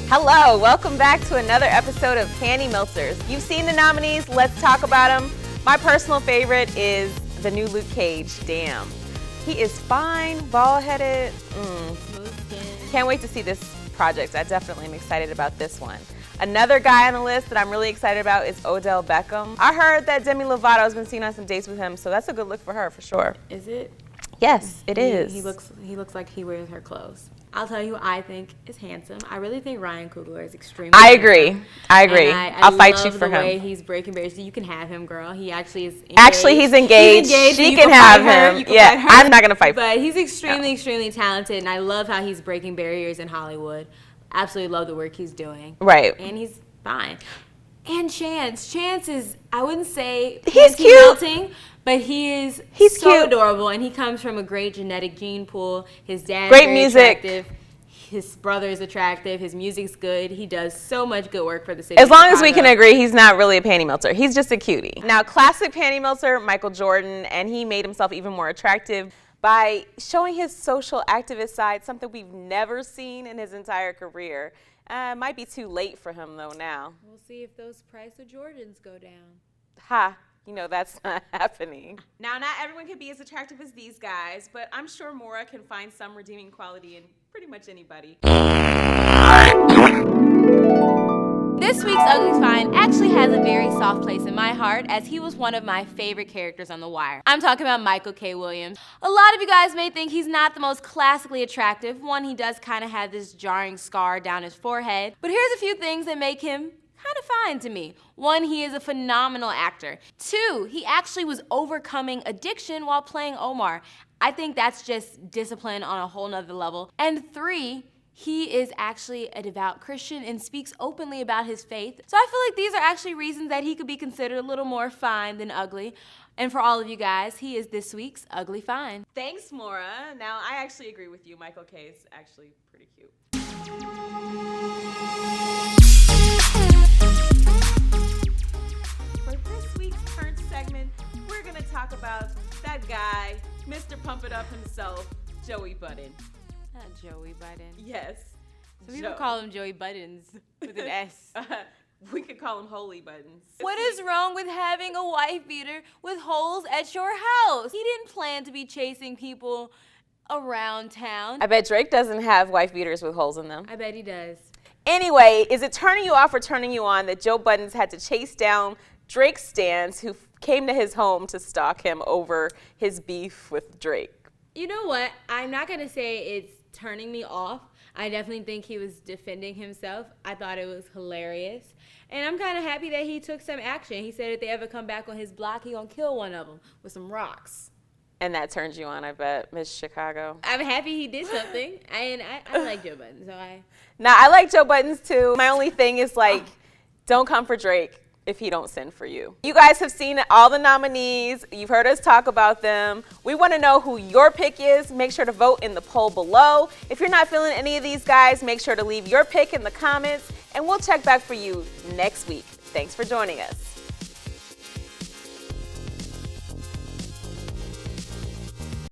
Hello, welcome back to another episode of Panty Melters. You've seen the nominees, let's talk about them. My personal favorite is the new Luke Cage, Damn. He is fine, bald-headed, Can't wait to see this project. I definitely am excited about this one. Another guy on the list that I'm really excited about is Odell Beckham. I heard that Demi Lovato has been seen on some dates with him, so that's a good look for her for sure. Is it? Yes, it is. He looks like he wears her clothes. I'll tell you who I think is handsome. I really think Ryan Coogler is extremely handsome. I agree. I'll fight you for him. I love the way he's breaking barriers. You can have him, girl. He actually is engaged. Actually, he's engaged. She can have him. Yeah, I'm not going to fight for him. But he's extremely talented, and I love how he's breaking barriers in Hollywood. Absolutely love the work he's doing. Right. And he's fine. And Chance. Chance is, I wouldn't say he's cute. Melting, but he's so cute. Adorable, and he comes from a great genetic gene pool. His dad great very music. Attractive. His brother is attractive. His music's good. He does so much good work for the city. As long as we can agree, he's not really a panty melter. He's just a cutie. Now, classic panty melter, Michael Jordan, and he made himself even more attractive by showing his social activist side, something we've never seen in his entire career. Might be too late for him, though, now. We'll see if those price of Jordans go down. Ha. You know, that's not happening. Now, not everyone can be as attractive as these guys, but I'm sure Maura can find some redeeming quality in pretty much anybody. This week's UglyFine actually has a very soft place in my heart, as he was one of my favorite characters on The Wire. I'm talking about Michael K. Williams. A lot of you guys may think he's not the most classically attractive. One, he does kind of have this jarring scar down his forehead. But here's a few things that make him kind of fine to me. One, he is a phenomenal actor. Two, he actually was overcoming addiction while playing Omar. I think that's just discipline on a whole nother level. And three, he is actually a devout Christian and speaks openly about his faith. So I feel like these are actually reasons that he could be considered a little more fine than ugly. And for all of you guys, he is this week's UglyFine. Thanks, Maura. Now, I actually agree with you. Michael K. is actually pretty cute. For this week's current segment, we're going to talk about that guy, Mr. Pump It Up himself, Joey Budden. Not Joey Budden. Yes. Some people call him Joey Buddens with an S. We could call him Holy Buttons. What is wrong with having a wife beater with holes at your house? He didn't plan to be chasing people around town. I bet Drake doesn't have wife beaters with holes in them. I bet he does. Anyway, is it turning you off or turning you on that Joe Buddens had to chase down Drake's stans who came to his home to stalk him over his beef with Drake? You know what? I'm not going to say it's turning me off. I definitely think he was defending himself. I thought it was hilarious. And I'm kind of happy that he took some action. He said if they ever come back on his block, he gonna kill one of them with some rocks. And that turns you on, I bet, Miss Chicago. I'm happy he did something. And I like Joe Budden, so Nah, I like Joe Buddens too. My only thing is don't come for Drake if he don't send for you. You guys have seen all the nominees. You've heard us talk about them. We want to know who your pick is. Make sure to vote in the poll below. If you're not feeling any of these guys, make sure to leave your pick in the comments, and we'll check back for you next week. Thanks for joining us.